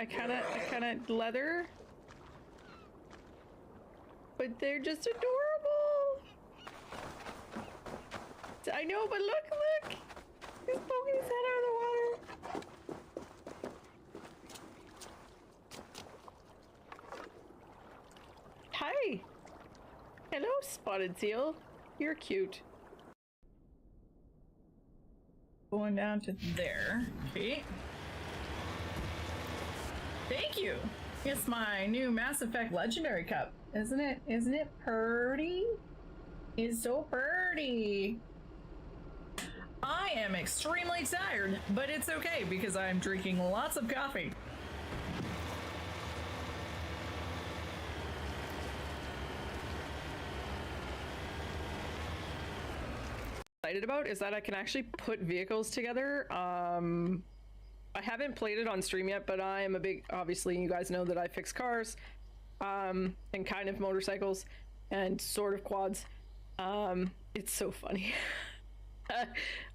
I kind of leather. But they're just adorable. I know, but look! He's poking his head out of the water. Hi. Hello, spotted seal. You're cute. Going down to there. Okay. Thank you. It's my new Mass Effect Legendary Cup. Isn't it? Isn't it purty? It's so purty. I am extremely tired, but it's okay because I'm drinking lots of coffee. Excited about is that I can actually put vehicles together. I haven't played it on stream yet, but I am a big, obviously you guys know that I fix cars, and kind of motorcycles and sort of quads. It's so funny.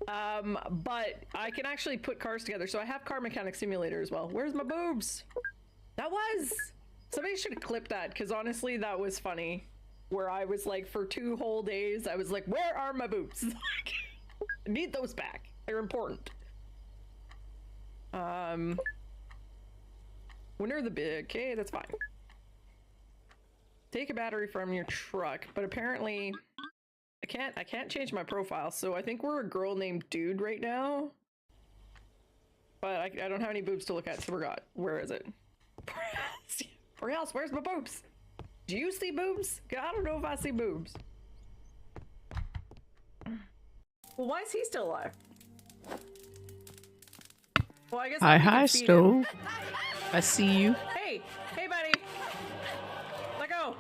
But I can actually put cars together. So I have Car Mechanic Simulator as well. Where's my boobs? Somebody should have clipped that, because honestly that was funny. Where I was like, for 2 whole days, I was like, where are my boobs? I need those back. They're important. Winner of the bid. Okay, that's fine. Take a battery from your truck, but apparently I can't change my profile, so I think we're a girl named Dude right now. But I don't have any boobs to look at, so where is it? Where else? Where's my boobs? Do you see boobs? I don't know if I see boobs. Well, why is he still alive? Well, I guess Hi, Stove. I see you. Hey, buddy. Let go.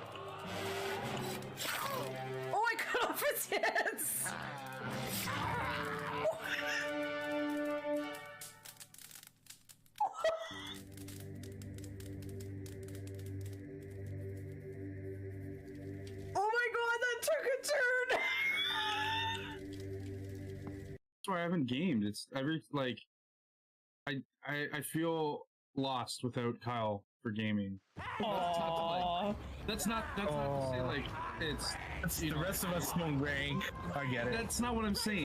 Oh, I cut off his heads. Oh my god, that took a turn. That's why I haven't gamed. It's every like. I feel lost without Kyle for gaming. That's not to say like it's the rest of us don't rank. I get it. That's not what I'm saying.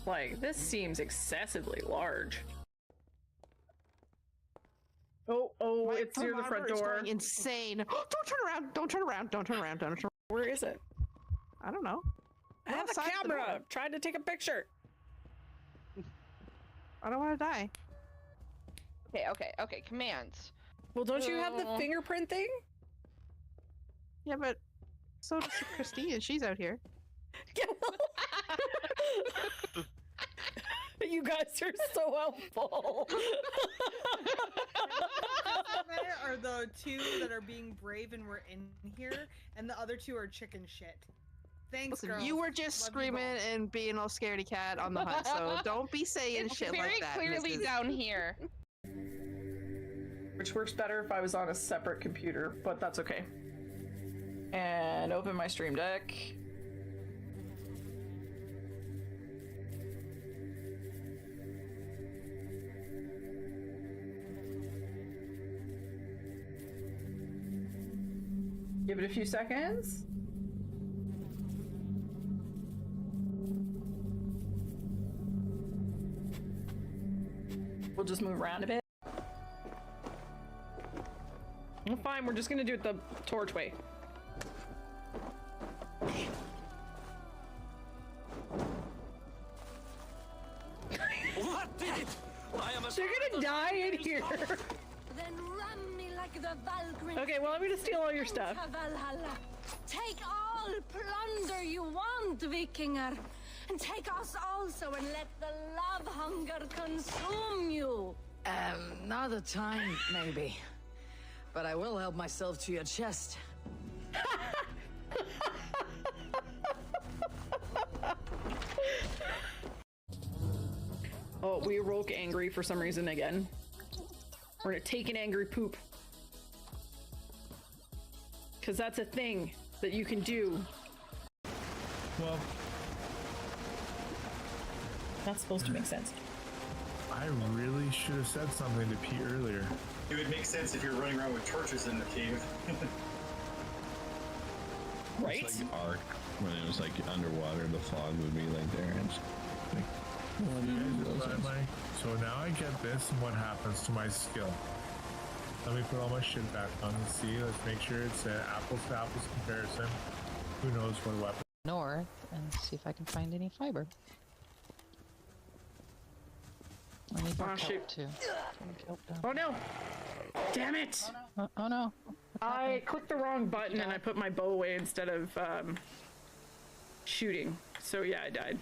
Like, this seems excessively large. Oh, My it's near the front thermometer is door. going insane. Don't turn around. Don't turn around. Don't turn around. Don't turn around. Where is it? I don't know. I have a Outside the door. camera. Trying to take a picture. I don't want to die. Okay, commands. Well, don't you have the fingerprint thing? Yeah, but so does Christine. She's out here. You guys are so helpful. There are the 2 that are being brave and we're in here, and the other 2 are chicken shit. Thanks, Listen, girls. you were just Love you screaming both. and being all scaredy cat on the hunt, so don't be saying It's shit very like that. clearly Mrs. down here. Which works better if I was on a separate computer, but that's okay. And open my stream deck. Give it a few seconds. We'll just move around a bit. Well, fine, we're just gonna do it the torch way. What did it? I am a You're gonna die in here. Then ram me like the Valkyrie. Okay, well, I'm gonna steal all your stuff. Valhalla. Take all plunder you want, Vikinger. And take us also and let the love hunger consume you. Not a time, maybe. But I will help myself to your chest. Oh, we awoke angry for some reason again. We're gonna take an angry poop. Because that's a thing that you can do. Well, That's supposed to make sense. I really should have said something to Pete earlier. It would make sense if you're running around with torches in the cave. Right? It's like Ark, when it was like underwater, the fog would be like there. And it's like, So now I get this, and what happens to my skill? Let me put all my shit back on and see. Let's make sure it's an apples to apples comparison. Who knows what weapon? North and see if I can find any fiber. I need more kelp too. Oh no! Damn it! Oh no! I clicked the wrong button and I put my bow away instead of shooting. So yeah, I died.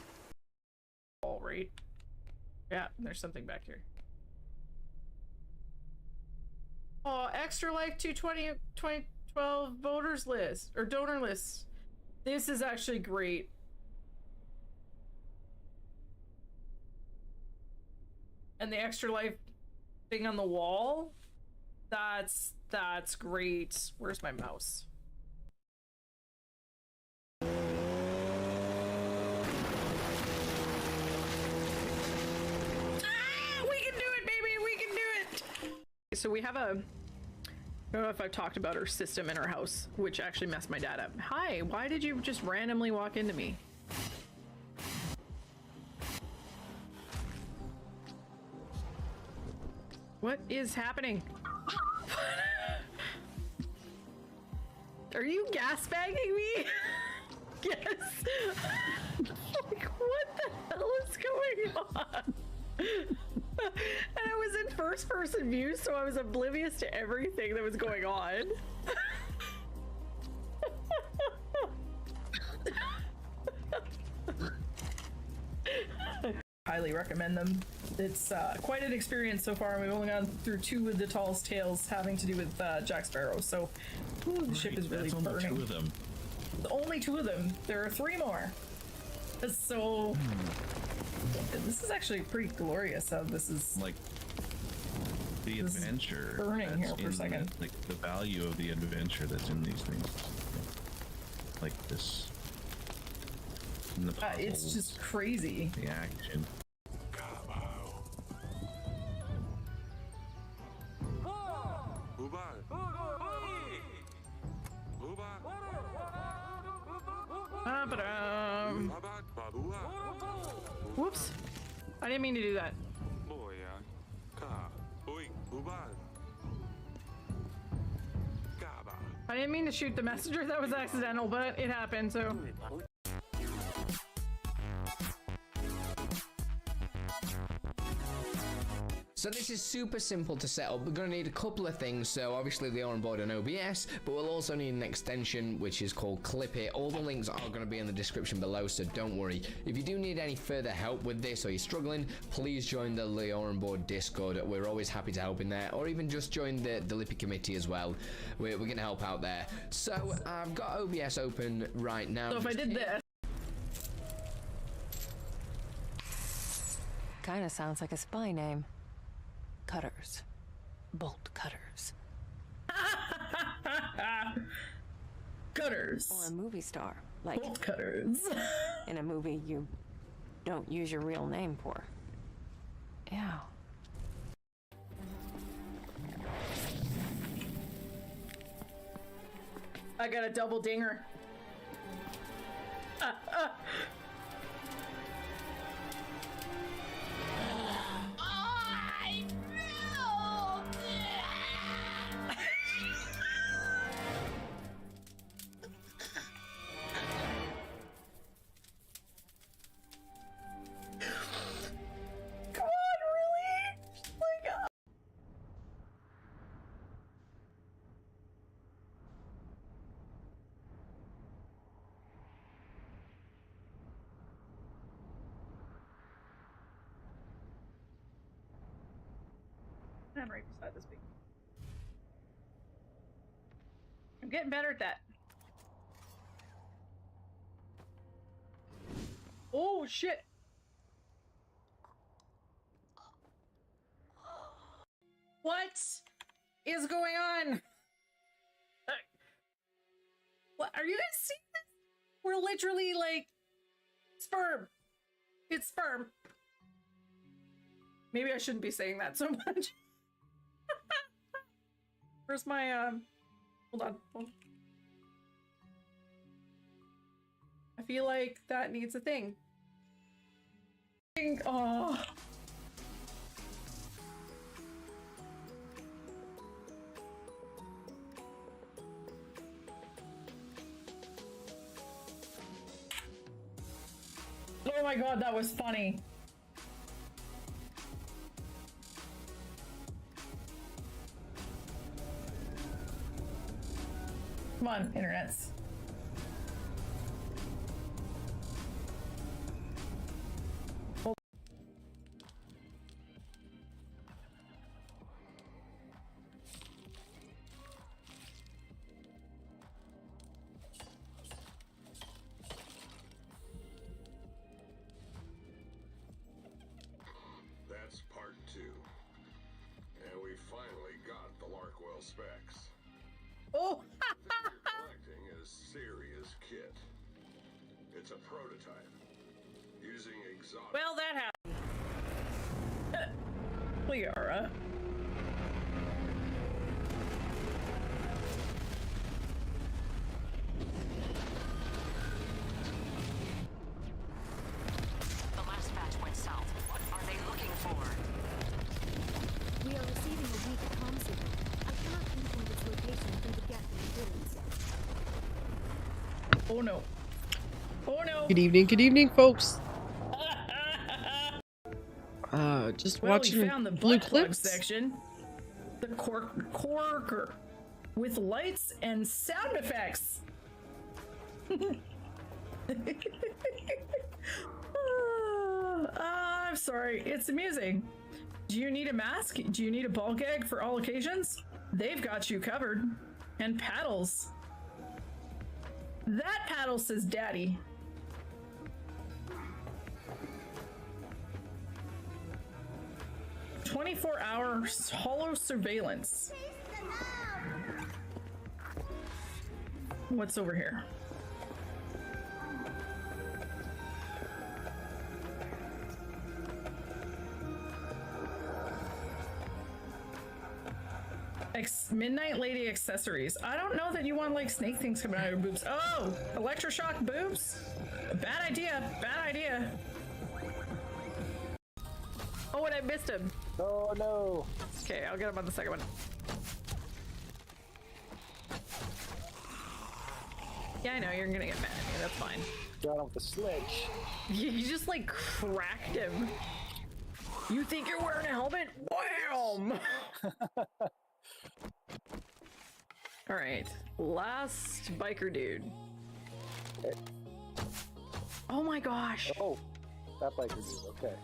All right. Yeah, there's something back here. Oh, extra life 2012 voters list or donor list. This is actually great. And the extra life thing on the wall, that's great. Where's my mouse? We can do it, baby. We can do it. So we have a, I don't know if I've talked about our system in our house, which actually messed my dad up. Hi, why did you just randomly walk into me? What is happening? Are you gas bagging me? Yes. Like, what the hell is going on? And I was in first person view, so I was oblivious to everything that was going on. Highly recommend them. It's quite an experience so far. We've only gone through 2 of the tallest tales having to do with Jack Sparrow, so the ship is really burning. Only 2 of them. Only 2 of them. There are 3 more. So this is actually pretty glorious. How this is like the adventure burning here for a second. Like the value of the adventure that's in these things, like this. And the puzzles, it's just crazy. The action. Whoops. I didn't mean to do that. I didn't mean to shoot the messenger. That was accidental, but it happened, so. So this is super simple to set up. We're going to need a couple of things. So obviously the on board and OBS, but we'll also need an extension which is called Clip It. All the links are going to be in the description below, so don't worry. If you do need any further help with this or you're struggling, please join the Leo on board Discord. We're always happy to help in there, or even just join the Lippy committee as well. We're going to help out there. So I've got OBS open right now. So if I did this. Kinda sounds like a spy name. Cutters. Bolt cutters. Cutters. Or a movie star. Like bolt cutters. In a movie you don't use your real name for. Ew. I got a double dinger. I'm right beside this big. I'm getting better at that. Oh shit! What is going on? What are you guys seeing this? We're literally like sperm. It's sperm. Maybe I shouldn't be saying that so much. Where's my hold on. I feel like that needs a thing. Oh. Oh my god, that was funny. Come on, internets. Oh. That's part 2. And we finally got the Larkwell specs. Oh! Collecting a serious kit. It's a prototype. Using exotic... Well, that happened. Liara. The last batch went south. What are they looking for? We are receiving a weak comm signal. I cannot pinpoint its location through the gap in the ruins. Oh no. Oh no. Good evening, folks. Just Well, watching we found the blue butt plug clips. section. The corker with lights and sound effects. I'm sorry, it's amusing. Do you need a mask? Do you need a ball gag for all occasions? They've got you covered. And paddles. That paddle says daddy. "24-hour hollow surveillance." What's over here? Midnight Lady accessories. I don't know that you want like snake things coming out of your boobs. Oh, electroshock boobs? Bad idea. Bad idea. Oh, and I missed him. Oh no. Okay, I'll get him on the second one. Yeah, I know, you're gonna get mad at me. That's fine. Got him with the sledge. You just like cracked him. You think you're wearing a helmet? Wham! Alright, last biker dude. Okay. Oh my gosh. Oh, that biker dude, okay.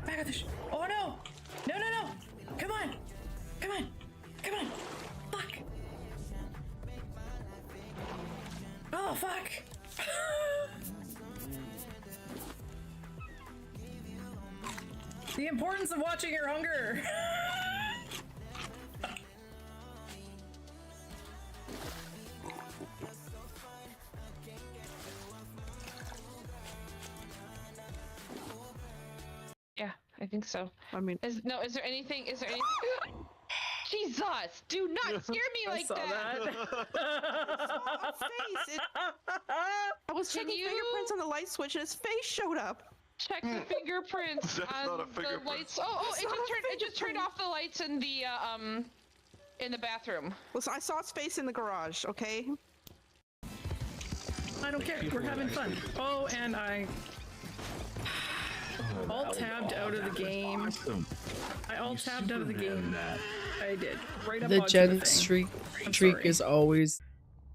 Back at the oh no! No, no, no! Come on! Come on! Come on! Fuck! Oh, fuck! The importance of watching your hunger! Yeah, I think so. I mean, is there anything? Jesus, do not scare me like that. I was checking fingerprints on the light switch and his face showed up. Check the fingerprints That's on not a the fingerprint. lights. Oh, it just turned off the lights in the bathroom. Listen, I saw his face in the garage. Okay. I don't care. We're having fun. Oh, and I alt-tabbed out of the game. Awesome. I alt-tabbed out of the game. I did. Right up The onto Gen thing. streak I'm sorry. is always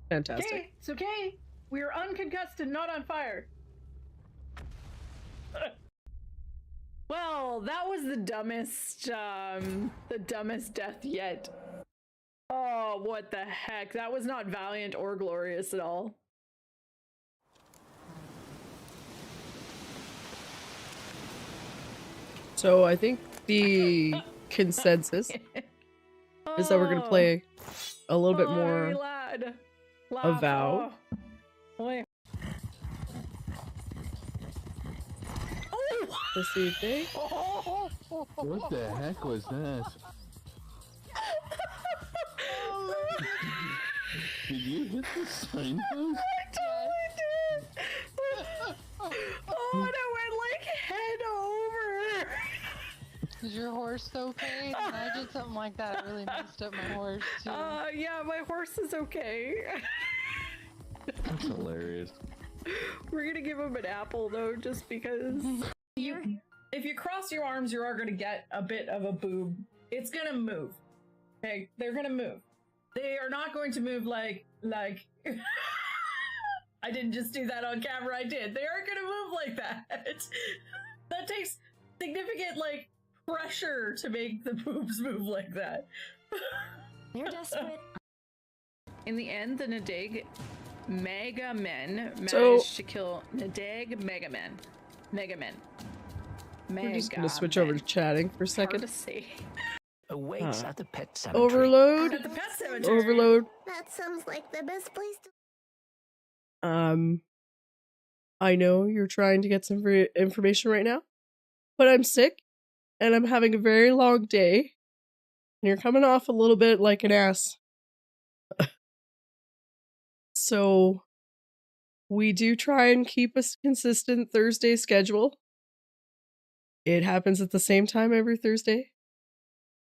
fantastic. Okay, it's okay. We are unconcussed and not on fire. Well, that was the dumbest death yet. Oh, what the heck? That was not valiant or glorious at all. So I think the consensus is that we're gonna play a little bit more of Vow. Oh. this evening. What the heck was that? Did you hit the signpost? I totally did! Oh, and I went like head over! Is your horse okay? When I did something like that, it really messed up my horse too. Yeah, my horse is okay. That's hilarious. We're gonna give him an apple though, just because. If you cross your arms, you are gonna get a bit of a boob. It's gonna move. Okay, they're gonna move. They are not going to move like. I didn't just do that on camera. I did. They aren't gonna move like that. That takes significant pressure to make the boobs move like that. You're desperate. In the end, the Nadag Mega Men So- managed to kill Nadag Mega Men. Mega Men. We're just gonna switch over to chatting for a Hard second. to say. Awaits at the pet cemetery. Overload. At the pet cemetery. Overload. That sounds like the best place to. I know you're trying to get some information right now, but I'm sick and I'm having a very long day, and you're coming off a little bit like an ass. So we do try and keep a consistent Thursday schedule. It happens at the same time every Thursday.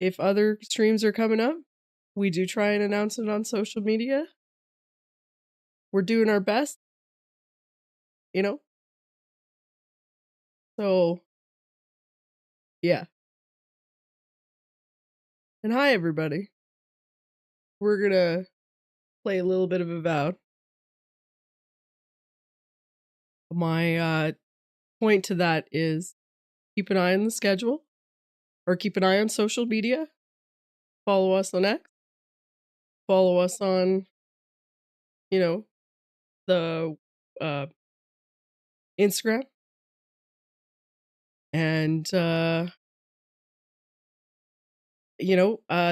If other streams are coming up, we do try and announce it on social media. We're doing our best, you know? So, yeah. And hi, everybody. We're gonna play a little bit of Avowed. My point to that is keep an eye on the schedule, or keep an eye on social media. Follow us on X. Follow us on, the Instagram. And,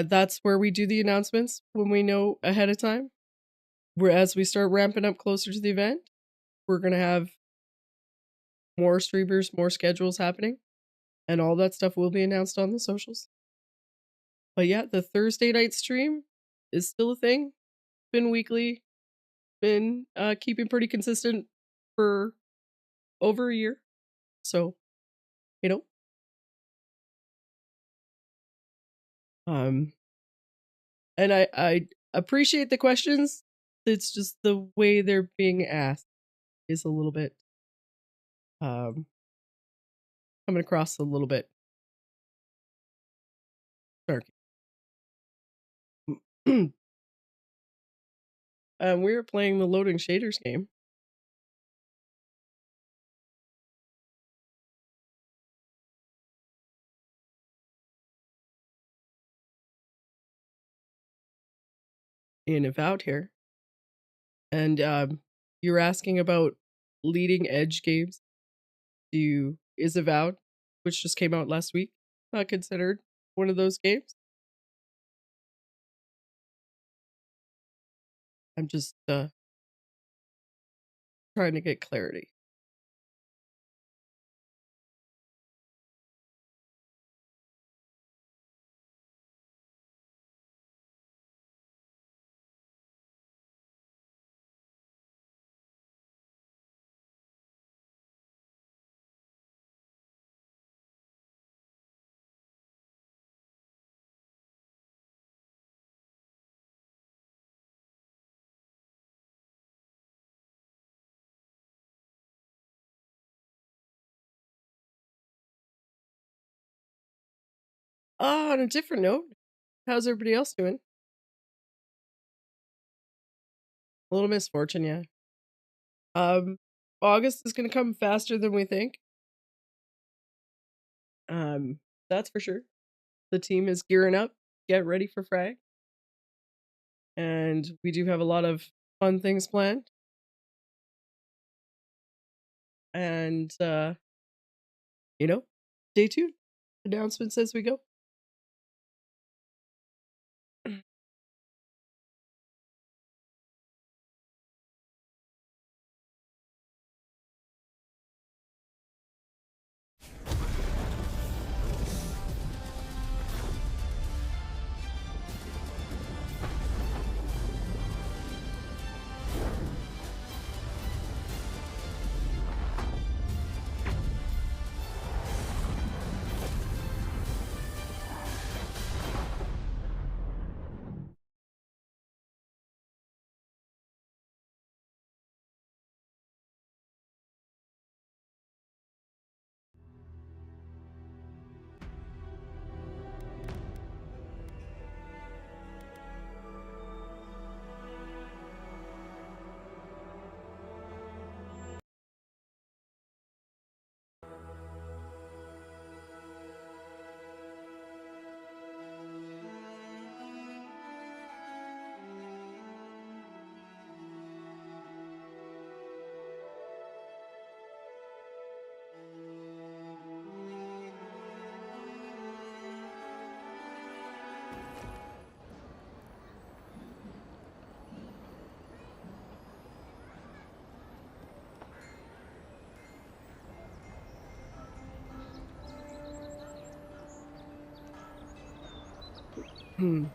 that's where we do the announcements when we know ahead of time. As we start ramping up closer to the event, we're going to have more streamers, more schedules happening, and all that stuff will be announced on the socials. But yeah, the Thursday night stream is still a thing. Been weekly, been keeping pretty consistent for over a year. So, and I appreciate the questions. It's just the way they're being asked is a little bit coming across a little bit snarky. We were playing the loading shaders game. In Avowed here. And you were asking about leading edge games. Is Avowed, which just came out last week, not considered one of those games? I'm just trying to get clarity. On a different note, how's everybody else doing? A little misfortune, yeah. August is gonna come faster than we think. That's for sure. The team is gearing up, get ready for Frag. And we do have a lot of fun things planned. And stay tuned. Announcements as we go. Hmm.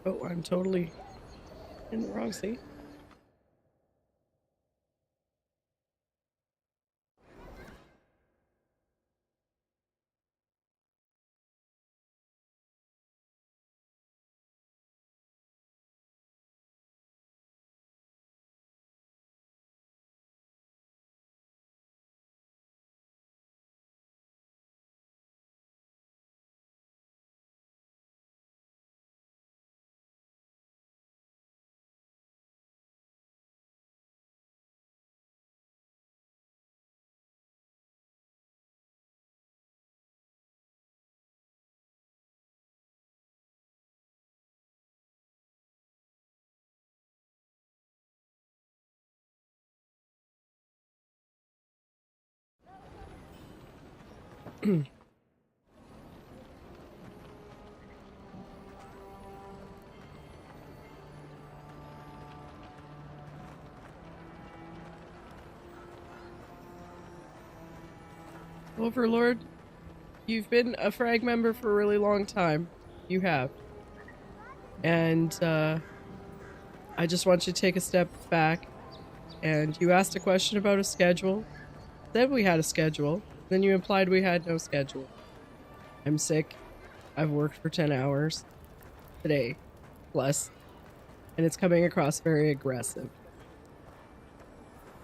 Oh, I'm totally in the wrong seat. Overlord, you've been a frag member for a really long time. You have. And I just want you to take a step back. And you asked a question about a schedule. Said we had a schedule. Then you implied we had no schedule. I'm sick. I've worked for 10 hours today, plus. And it's coming across very aggressive.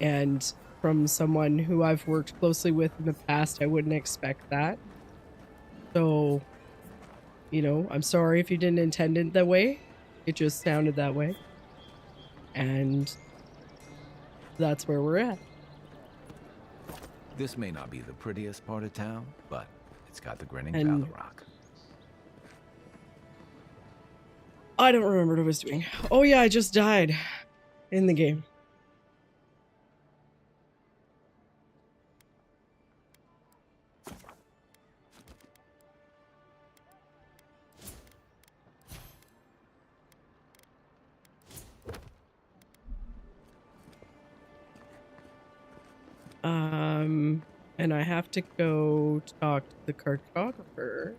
And from someone who I've worked closely with in the past, I wouldn't expect that. So, you know, I'm sorry if you didn't intend it that way. It just sounded that way. And that's where we're at. This may not be the prettiest part of town, but it's got the grinning And Valor Rock. I don't remember what I was doing. Oh yeah, I just died in the game. And I have to go talk to the cartographer.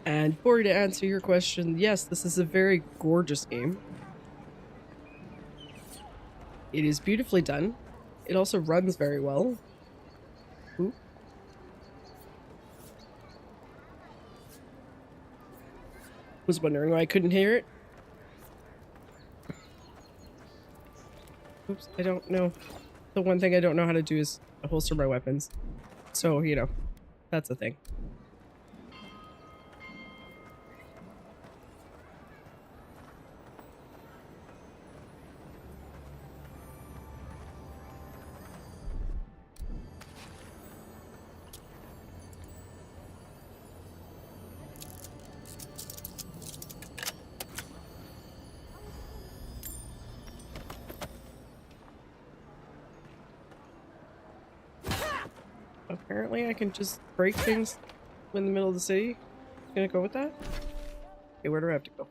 And Corey, to answer your question, yes, this is a very gorgeous game. It is beautifully done. It also runs very well. Ooh. Was wondering why I couldn't hear it. Oops, I don't know. The one thing I don't know how to do is holster my weapons. So, you know, that's a thing. Apparently I can just break things in the middle of the city. Gonna go with that? Okay, where do I have to go?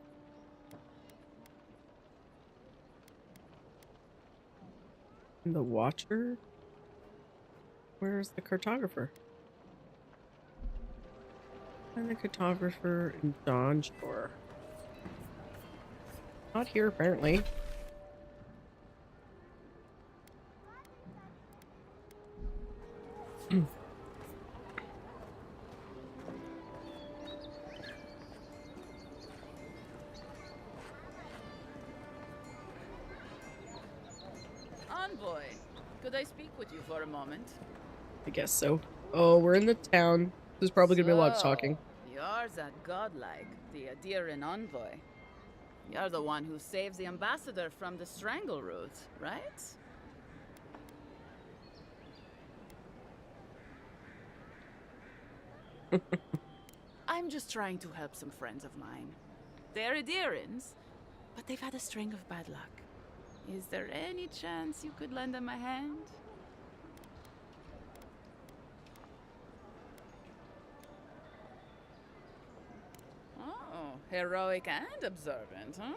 And the Watcher? Where's the cartographer? And the cartographer in Dawn Shore. Not here, apparently. Envoy. Could I speak with you for a moment? I guess so. Oh, we're in the town. There's probably gonna be a lot of talking. You're that godlike, the Adiran Envoy. You're the one who saves the ambassador from the strangle root, right? I'm just trying to help some friends of mine. They're Adirans, but they've had a string of bad luck. Is there any chance you could lend them a hand? Oh, heroic and observant, huh?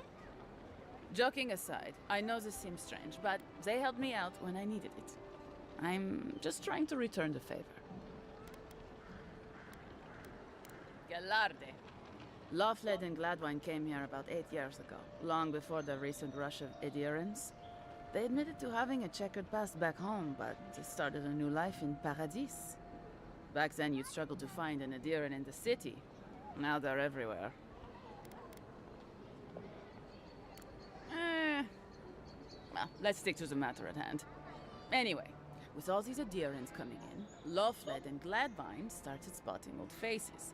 Joking aside, I know this seems strange, but they helped me out when I needed it. I'm just trying to return the favor. Galarde. Lawfled and Gladwine came here about 8 years ago, long before the recent rush of adherents. They admitted to having a checkered past back home, but they started a new life in Paradis. Back then, you'd struggle to find an adherent in the city. Now they're everywhere. Well, let's stick to the matter at hand. Anyway, with all these adherents coming in, Lawfled and Gladwine started spotting old faces.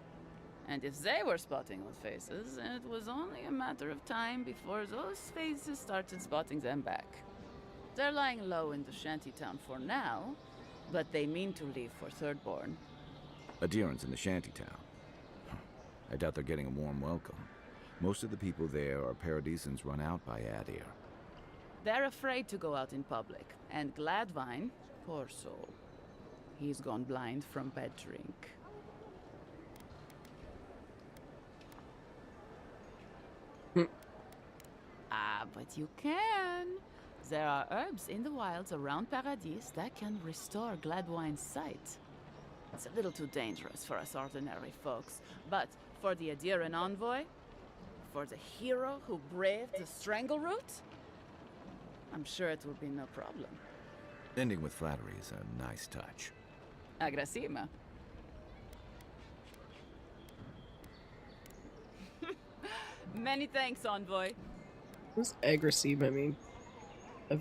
And if they were spotting old faces, it was only a matter of time before those faces started spotting them back. They're lying low in the shantytown for now, but they mean to leave for Thirdborn. Adherents in the shantytown. I doubt they're getting a warm welcome. Most of the people there are Paradisans run out by Adir. They're afraid to go out in public, and Gladwine, poor soul, he's gone blind from bad drink. But you can. There are herbs in the wilds around Paradis that can restore Gladwine's sight. It's a little too dangerous for us ordinary folks, but for the Adiran Envoy, for the hero who braved the strangle root, I'm sure it will be no problem. Ending with flattery is a nice touch. Agrasima. Many thanks, Envoy. What does aggressive, I mean? A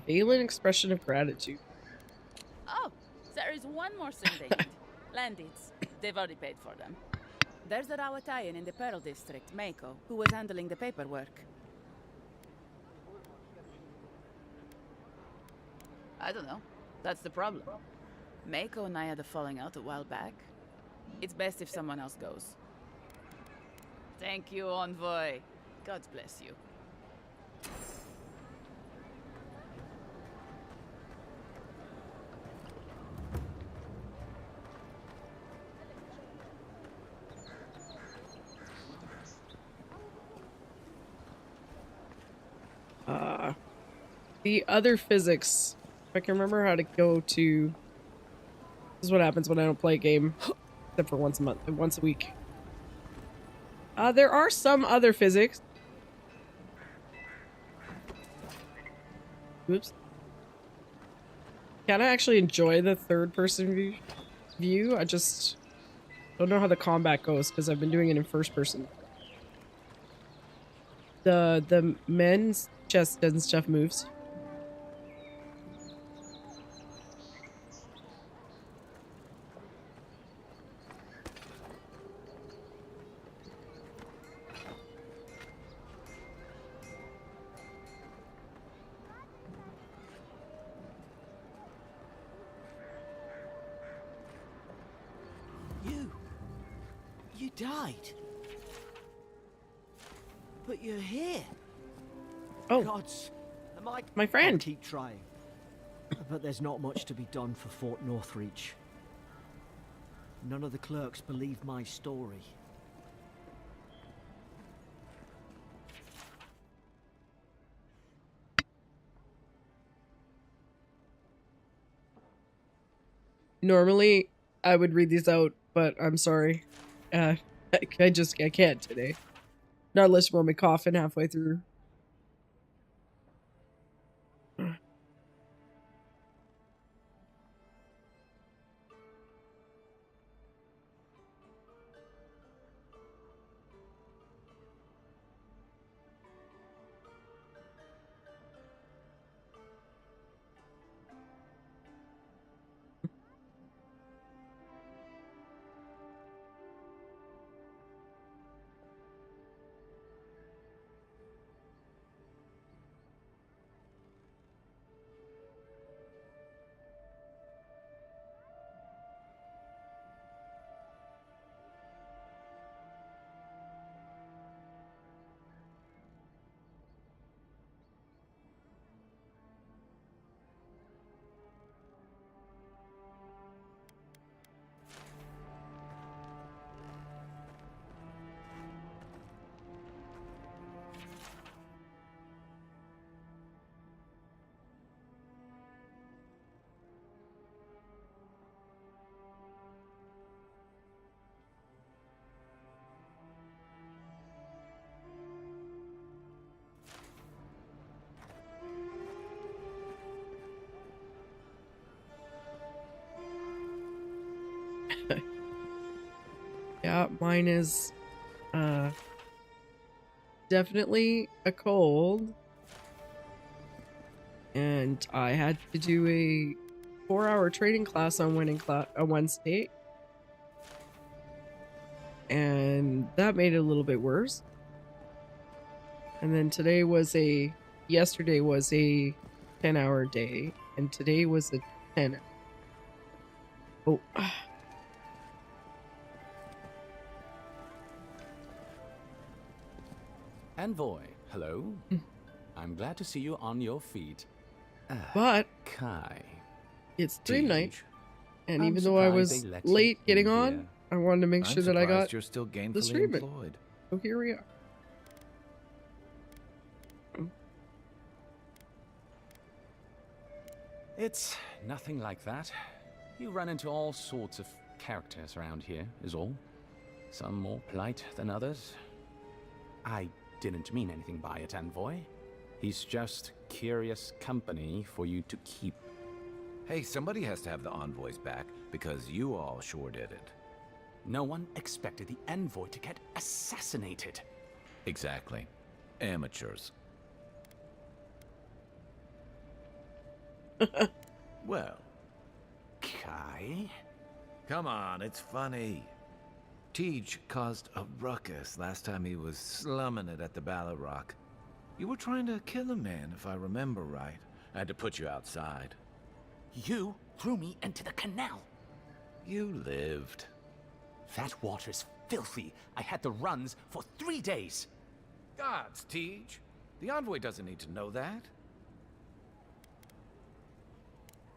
valent expression of gratitude. Oh, there is one more thing they need. Land deeds. They've already paid for them. There's a Rawatayan in the Pearl District, Mako, who was handling the paperwork. I don't know. That's the problem. Mako and I had a falling out a while back. It's best if someone else goes. Thank you, Envoy. God bless you. The other physics. If I can remember how to go to... This is what happens when I don't play a game. Except for once a week. There are some other physics. Oops. Can I actually enjoy the third-person view? I just don't know how the combat goes because I've been doing it in first person. The men's chest and stuff moves. You died. But you're here. Oh. Gods, my friend. I'll keep trying. But there's not much to be done for Fort Northreach. None of the clerks believe my story. Normally, I would read these out, but I'm sorry. I can't today. Not unless you want me coughing halfway through. Yeah, mine is definitely a cold. And I had to do a 4-hour training class on Wednesday. And that made it a little bit worse. And then yesterday was a 10-hour day, and today was a 10. Oh. Envoy, hello. I'm glad to see you on your feet. But Kai. It's stream night, and I'm even though I surprised was they let you late getting in on, here. I wanted to make I'm sure that I surprised got you're still the gainfully streaming. employed. So here we are. It's nothing like that. You run into all sorts of characters around here, is all. Some more polite than others. I didn't mean anything by it, Envoy. He's just curious company for you to keep. Hey, somebody has to have the envoys back, because you all sure did it. No one expected the Envoy to get assassinated. Exactly. Amateurs. Well. Kai? Come on, it's funny. Tej caused a ruckus last time he was slumming it at the Bala Rock. You were trying to kill a man, if I remember right. I had to put you outside. You threw me into the canal. You lived. That water's filthy. I had the runs for 3 days. Gods, Tej. The envoy doesn't need to know that.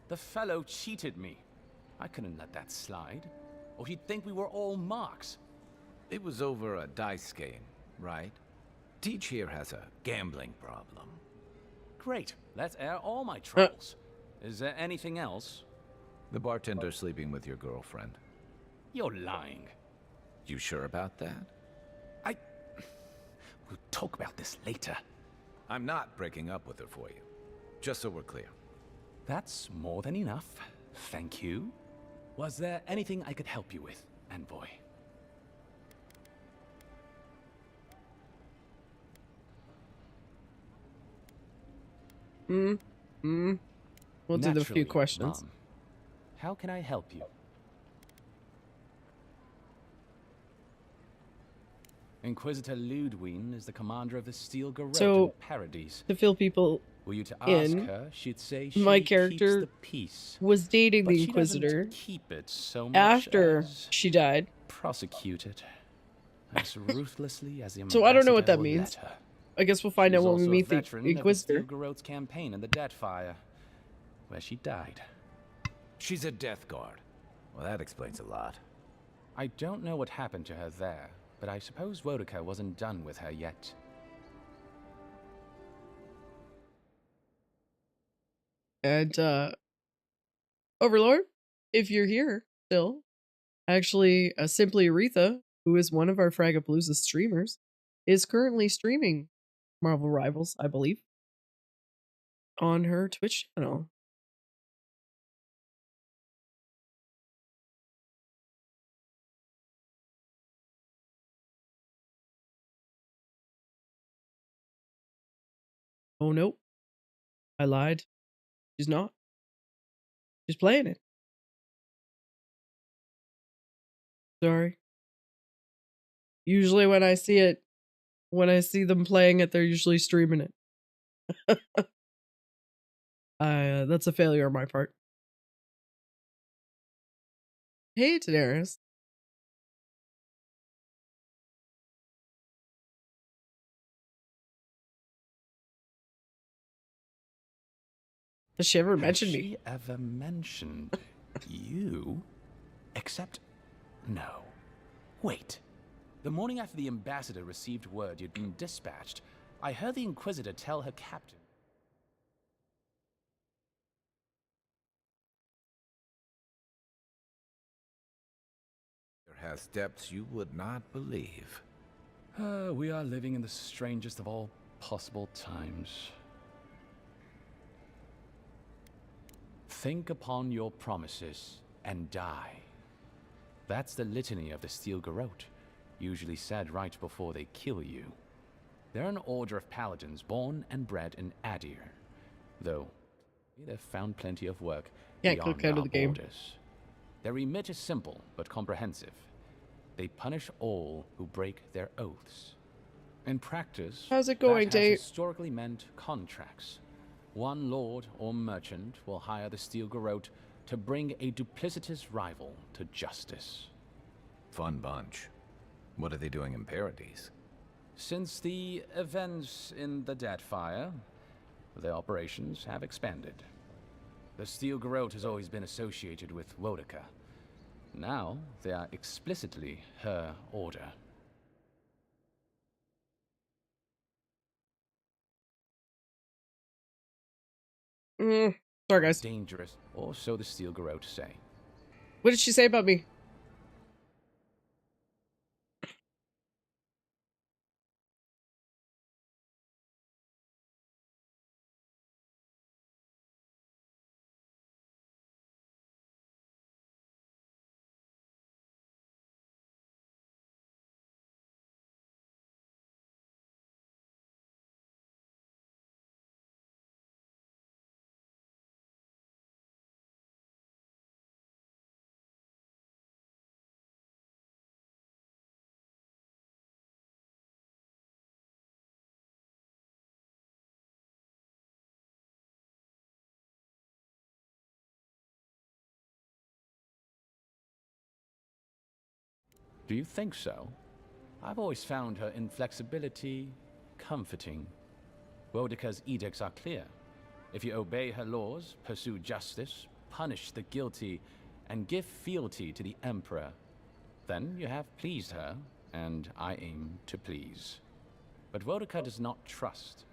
The fellow cheated me. I couldn't let that slide. Or he'd think we were all marks. It was over a dice game, right? Tej here has a gambling problem. Great. Let's air all my troubles. Is there anything else? The bartender sleeping with your girlfriend. You're lying. You sure about that? We'll talk about this later. I'm not breaking up with her for you. Just so we're clear. That's more than enough. Thank you. Was there anything I could help you with, Envoy? We'll do the few questions. Mom. How can I help you? Inquisitor Ludwine is the commander of the Steel Garrote So, in Paradise. to fill people Were you to ask in, her, she'd say she my keeps character the peace, was dating but the she Inquisitor doesn't keep it so much after as she died. prosecuted as ruthlessly as the So I don't know what that ambassador will means. let her. I guess we'll find She's out when we also a meet the veteran of the Inquisitor. Steel Garrote's campaign in the Deathfire, where she died. She's a Death Guard. Well, that explains a lot. I don't know what happened to her there, but I suppose Wodaka wasn't done with her yet. And, Overlord, if you're here still, actually, Simply Aretha, who is one of our Fragapalooza streamers, is currently streaming Marvel Rivals, I believe, on her Twitch channel. Oh, nope. I lied. She's not. She's playing it. Sorry. Usually when I see them playing it, they're usually streaming it. That's a failure on my part. Hey, Daenerys. Has she ever mentioned me? Has she ever mentioned you? Except, no. Wait. The morning after the ambassador received word you'd been dispatched, I heard the Inquisitor tell her captain. There has depths you would not believe. We are living in the strangest of all possible times. Think upon your promises and die. That's the litany of the Steel Garrote, usually said right before they kill you. They're an order of paladins born and bred in Adir, though they've found plenty of work Can't beyond click out our of the game. borders. Their remit is simple but comprehensive. They punish all who break their oaths. In practice, How's it going, that has Dave? historically meant contracts. One lord or merchant will hire the Steel Garrote to bring a duplicitous rival to justice. Fun bunch. What are they doing in Paradise? Since the events in the Deadfire, their operations have expanded. The Steel Garrote has always been associated with Wodica. Now, they are explicitly her order. Sorry, guys. Dangerous, or so the Steel Garrote say. What did she say about me? Do you think so? I've always found her inflexibility comforting. Wodica's edicts are clear. If you obey her laws, pursue justice, punish the guilty, and give fealty to the Emperor, then you have pleased her, and I aim to please. But Wodica does not trust.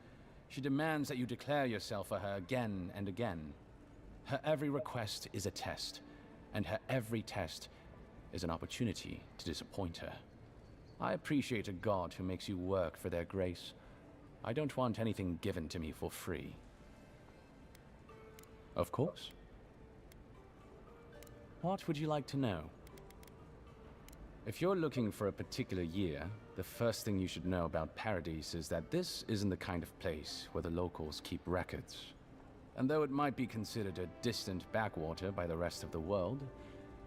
She demands that you declare yourself for her again and again. Her every request is a test, and her every test is an opportunity to disappoint her. I appreciate a god who makes you work for their grace. I don't want anything given to me for free. Of course. What would you like to know? If you're looking for a particular year, the first thing you should know about Paradise is that this isn't the kind of place where the locals keep records. And though it might be considered a distant backwater by the rest of the world,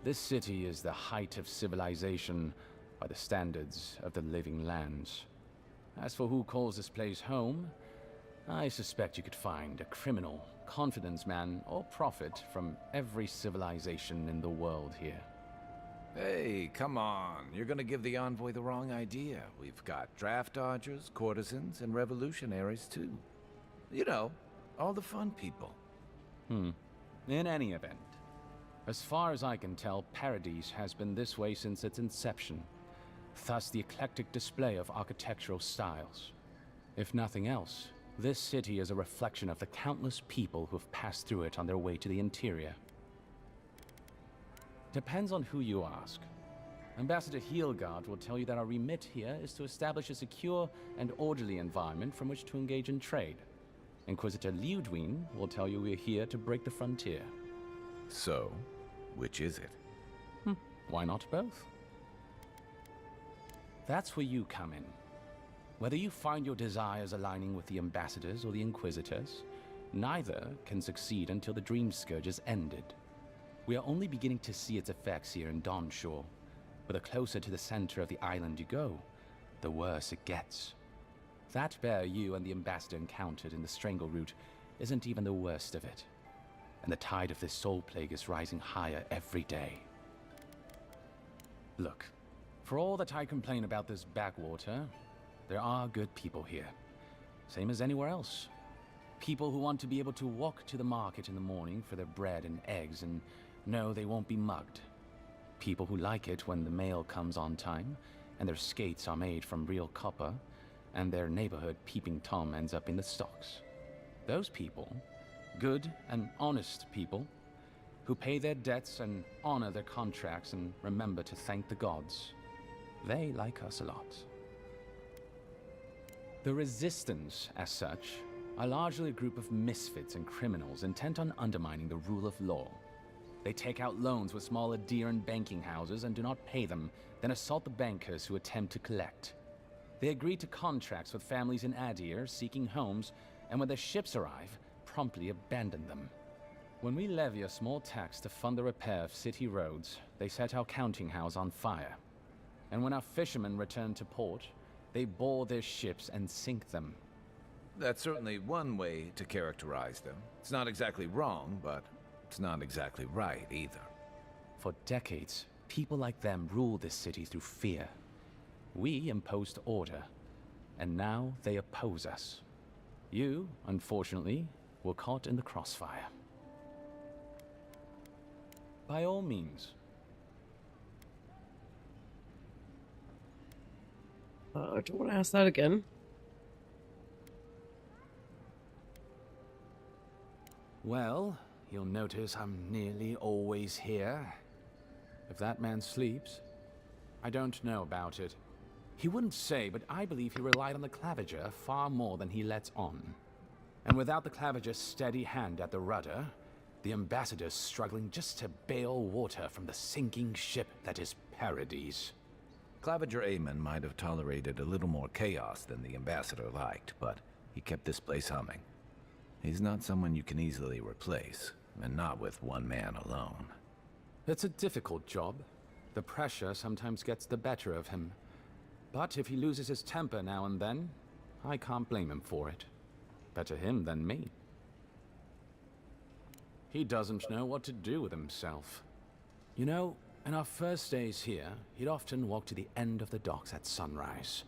this city is the height of civilization by the standards of the living lands. As for who calls this place home, I suspect you could find a criminal, confidence man, or prophet from every civilization in the world here. Hey, come on. You're gonna give the envoy the wrong idea. We've got draft dodgers, courtesans, and revolutionaries, too. You know, all the fun people. In any event, as far as I can tell, Paradise has been this way since its inception. Thus the eclectic display of architectural styles. If nothing else, this city is a reflection of the countless people who have passed through it on their way to the interior. Depends on who you ask. Ambassador Heelgard will tell you that our remit here is to establish a secure and orderly environment from which to engage in trade. Inquisitor Liudwin will tell you we're here to break the frontier. So, which is it? Why not both? That's where you come in. Whether you find your desires aligning with the ambassadors or the inquisitors, neither can succeed until the Dream Scourge is ended. We are only beginning to see its effects here in Dawnshore, but the closer to the center of the island you go, the worse it gets. That bear you and the ambassador encountered in the Strangle Route isn't even the worst of it, and the tide of this soul plague is rising higher every day. Look, for all that I complain about this backwater, there are good people here, same as anywhere else. People who want to be able to walk to the market in the morning for their bread and eggs and know they won't be mugged. People who like it when the mail comes on time, and their skates are made from real copper, and their neighborhood peeping Tom ends up in the stocks. Those people, good and honest people, who pay their debts and honor their contracts and remember to thank the gods, they like us a lot. The Resistance, as such, are largely a group of misfits and criminals intent on undermining the rule of law. They take out loans with small Adiran banking houses and do not pay them, then assault the bankers who attempt to collect. They agree to contracts with families in Adir seeking homes, and when their ships arrive, promptly abandon them. When we levy a small tax to fund the repair of city roads, they set our counting house on fire. And when our fishermen return to port, they board their ships and sink them. That's certainly one way to characterize them. It's not exactly wrong, but it's not exactly right either. For decades, people like them ruled this city through fear. We imposed order, and now they oppose us. You, unfortunately, were caught in the crossfire. By all means. I don't want to ask that again. Well, you'll notice I'm nearly always here. If that man sleeps, I don't know about it. He wouldn't say, but I believe he relied on the Claviger far more than he lets on. And without the Claviger's steady hand at the rudder, the ambassador's struggling just to bail water from the sinking ship that is Paradise. Claviger Aemon might have tolerated a little more chaos than the ambassador liked, but he kept this place humming. He's not someone you can easily replace, and not with one man alone. It's a difficult job. The pressure sometimes gets the better of him. But if he loses his temper now and then, I can't blame him for it. Better him than me. He doesn't know what to do with himself. You know, in our first days here, he'd often walk to the end of the docks at sunrise.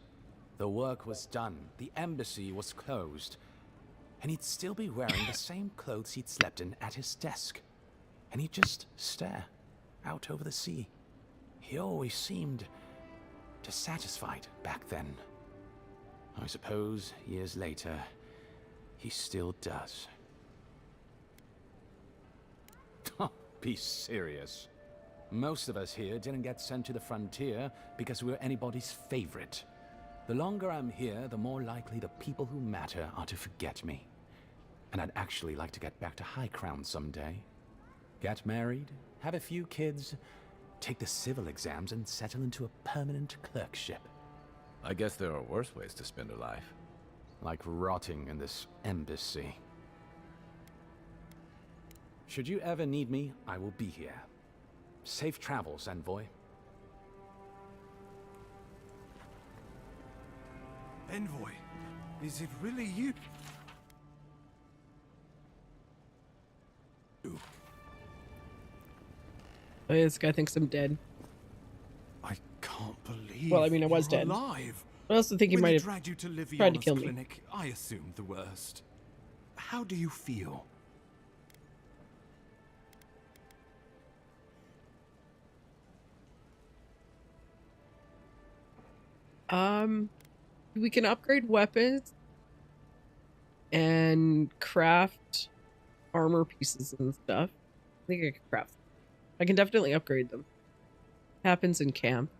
The work was done, the embassy was closed, and he'd still be wearing the same clothes he'd slept in at his desk. And he'd just stare out over the sea. He always seemed dissatisfied back then. I suppose, years later, he still does. Be serious. Most of us here didn't get sent to the frontier because we were anybody's favorite. The longer I'm here, the more likely the people who matter are to forget me. And I'd actually like to get back to High Crown someday. Get married, have a few kids, take the civil exams, and settle into a permanent clerkship. I guess there are worse ways to spend a life. Like rotting in this embassy. Should you ever need me, I will be here. Safe travels, Envoy. Envoy, is it really you? Oh, yeah, this guy thinks I'm dead. I can't believe. Well, I mean, I was you're dead. Alive. I also think he When might they have dragged you to tried to kill me. clinic, I assumed the worst. How do you feel? We can upgrade weapons and craft armor pieces and stuff. I think I can craft them. I can definitely upgrade them. Happens in camp.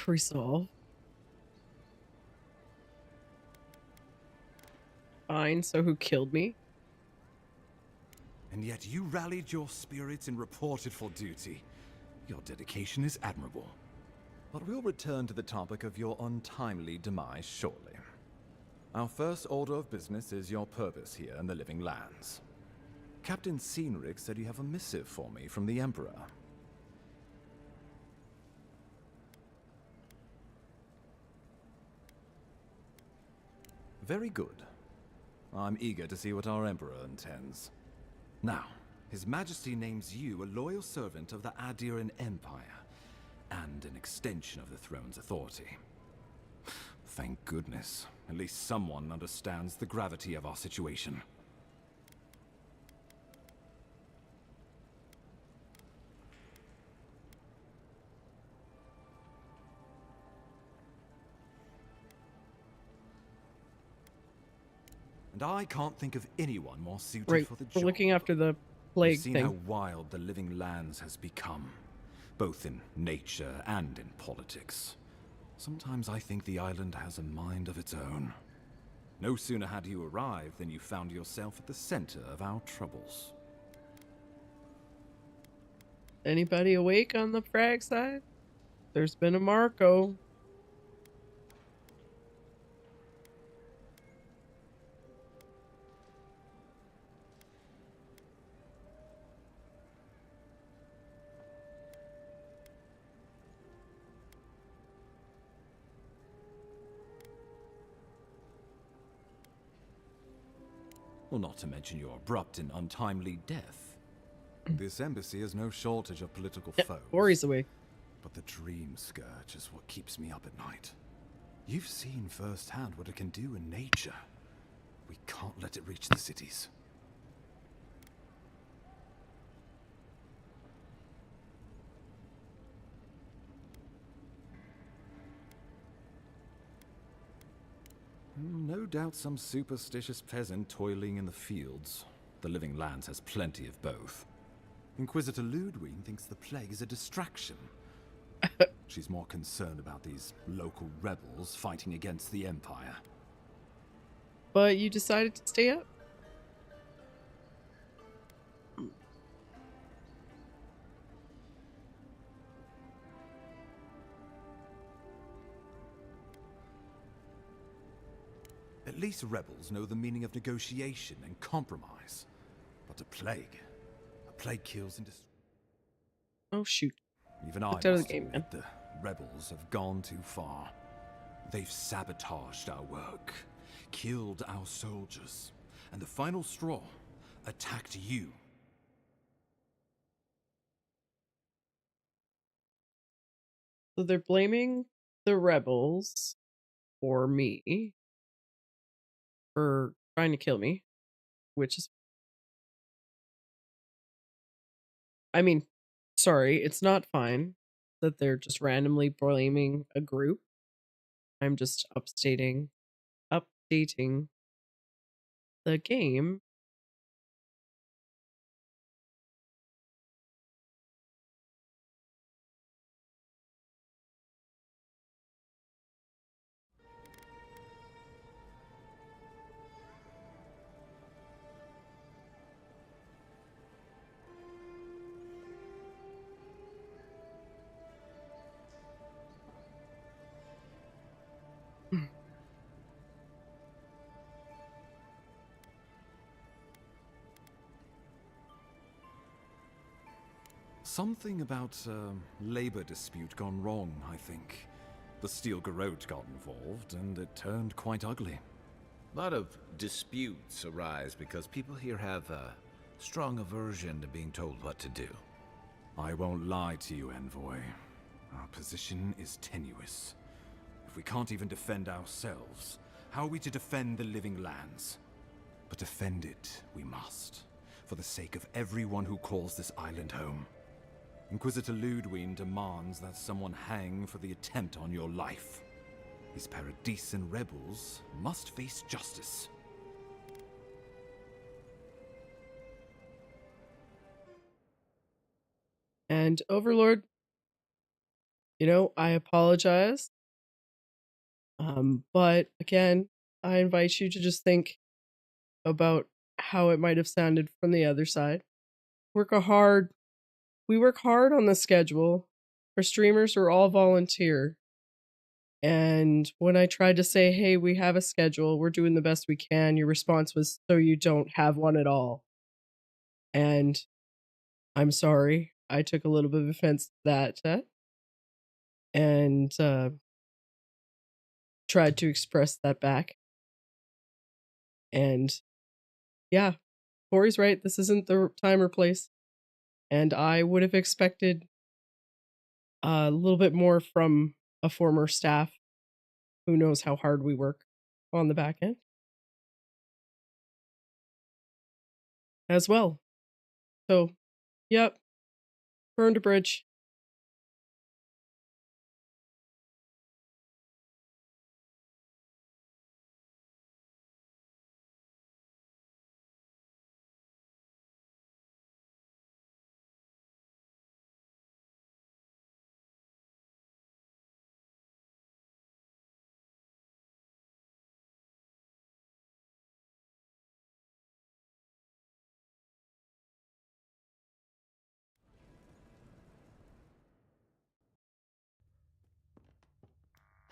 Resolve. Fine, so who killed me? And yet you rallied your spirits and reported for duty. Your dedication is admirable. But we'll return to the topic of your untimely demise shortly. Our first order of business is your purpose here in the Living Lands. Captain Cynric said you have a missive for me from the Emperor. Very good. I'm eager to see what our Emperor intends. Now, His Majesty names you a loyal servant of the Adiran Empire, and an extension of the throne's authority. Thank goodness. At least someone understands the gravity of our situation. And I can't think of anyone more suited Right, for the we're job. looking after the plague We've seen thing. how wild the Living Lands has become, both in nature and in politics. Sometimes I think the island has a mind of its own. No sooner had you arrived than you found yourself at the center of our troubles. Anybody awake on the frag side? There's been a Marco. Well, not to mention your abrupt and untimely death. This embassy has no shortage of political foes. Ori's awake. But the dream scourge is what keeps me up at night. You've seen firsthand what it can do in nature. We can't let it reach the cities. No doubt some superstitious peasant toiling in the fields. The Living Lands has plenty of both. Inquisitor Ludwig thinks the plague is a distraction. She's more concerned about these local rebels fighting against the Empire. But you decided to stay up? At least rebels know the meaning of negotiation and compromise. But a plague kills and destroys. Oh shoot. Even I Looked out of the must game, man. admit the rebels have gone too far. They've sabotaged our work, killed our soldiers, and the final straw, attacked you. So they're blaming the rebels for me for trying to kill me, which is, I mean, sorry, it's not fine that they're just randomly blaming a group. I'm just updating the game. Something about a labor dispute gone wrong, I think. The Steel Garrote got involved, and it turned quite ugly. A lot of disputes arise because people here have a strong aversion to being told what to do. I won't lie to you, Envoy. Our position is tenuous. If we can't even defend ourselves, how are we to defend the Living Lands? But defend it we must, for the sake of everyone who calls this island home. Inquisitor Ludwig demands that someone hang for the attempt on your life. These Paradisen rebels must face justice. And Overlord, you know, I apologize. But again, I invite you to just think about how it might have sounded from the other side. We work hard on the schedule. Our streamers are all volunteer. And when I tried to say, hey, we have a schedule, we're doing the best we can, your response was, so you don't have one at all. And I'm sorry, I took a little bit of offense to that. And tried to express that back. And yeah, Corey's right. This isn't the time or place. And I would have expected a little bit more from a former staff who knows how hard we work on the back end as well. So, yep, burned a bridge.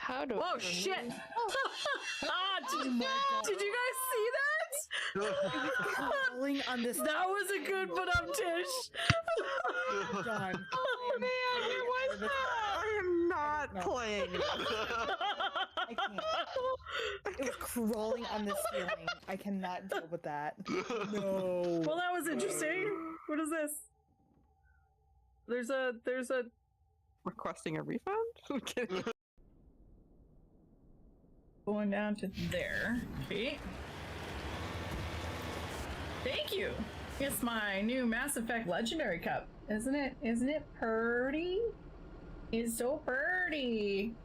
How do? Oh shit! Did you guys see that? Crawling on this. That was a good Tish. Done. Oh man, there was that. I am not playing. I can't. It was crawling on this ceiling. I cannot deal with that. No. Well, that was interesting. What is this? There's a Requesting a refund? I'm kidding. going down to there. Okay. Thank you. It's my new Mass Effect Legendary Cup. Isn't it? Isn't it pretty? It's so pretty.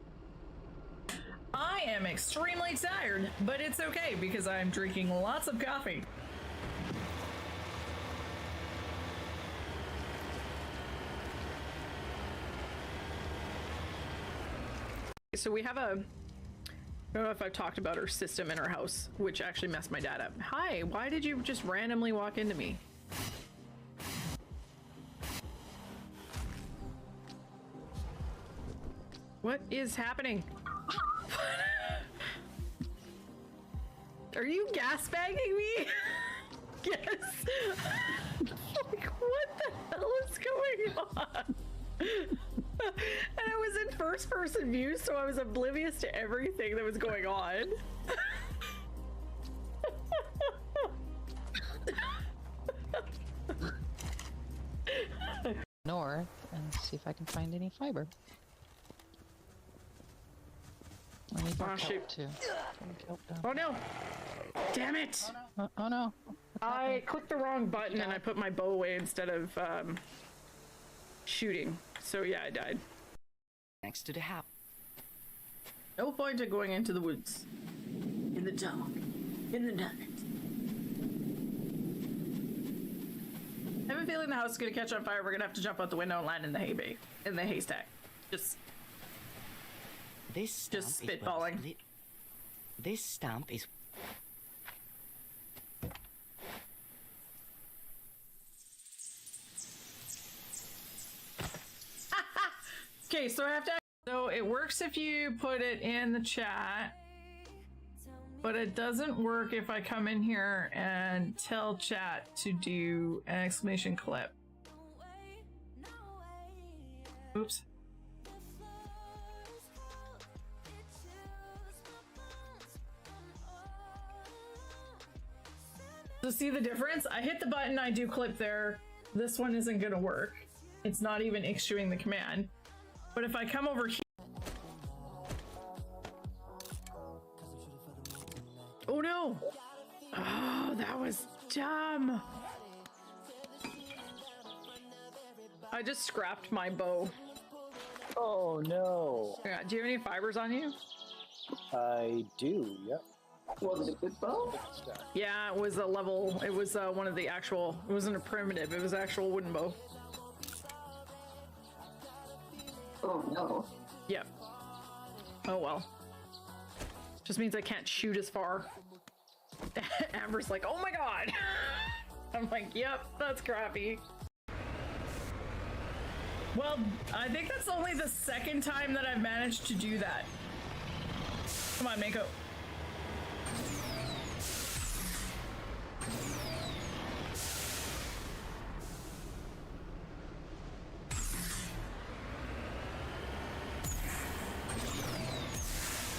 I am extremely tired, but it's okay because I'm drinking lots of coffee. So we have a, I don't know if I've talked about our system in our house, which actually messed my dad up. Hi, why did you just randomly walk into me? What is happening? Are you gasbagging me? Yes. Like, what the hell is going on? And I was in first person view, so I was oblivious to everything that was going on. North and see if I can find any fiber. I need more kelp too. Oh no! Damn it! Oh no! I clicked the wrong button and I put my bow away instead of shooting. So yeah, I died. Next to the house. No point in going into the woods. In the dark. In the night. I have a feeling the house is gonna catch on fire. We're gonna have to jump out the window and land in the hay bay. In the haystack. Just spitballing. This stamp is. Okay, so I have to. So it works if you put it in the chat, but it doesn't work if I come in here and tell chat to do an exclamation clip. Oops. So see the difference? I hit the button, I do clip there. This one isn't gonna work. It's not even issuing the command. But if I come over here. Oh no! Oh, that was dumb. I just scrapped my bow. Oh no. Yeah, do you have any fibers on you? I do, yep. Was it a good bow? Yeah, it was a level, it was one of the actual, it wasn't a primitive, it was actual wooden bow. Oh no. Yep. Oh well. Just means I can't shoot as far. Amber's like, oh my god! I'm like, yep, that's crappy. Well, I think that's only the second time that I've managed to do that. Come on, Mako.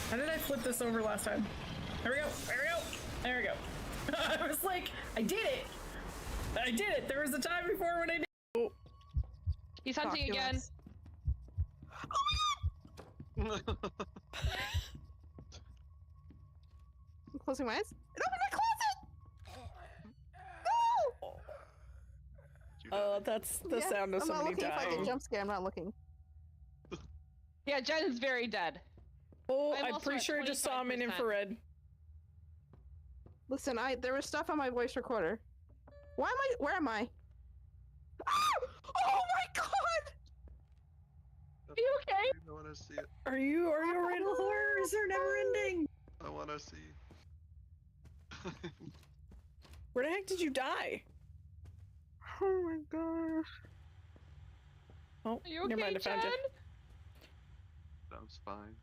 How did I flip this over last time? There we go, there we go, there we go. I was like, I did it! I did it! There was a time before when I did it. Oh. He's hunting again. I'm closing my eyes. Open my closet! No! Oh, that's the sound of somebody dying. I'm not looking. If I get jump scare, I'm not looking. Yeah, Jen's very dead. Oh, I'm pretty sure I just saw him in infrared. Listen, there was stuff on my voice recorder. Where am I? Oh my god! Are you okay? I want to see it. Are you alright? The horrors are never ending. I want to see. Where the heck did you die? Oh my gosh. Oh, are you okay, never mind, I found you. I'm fine.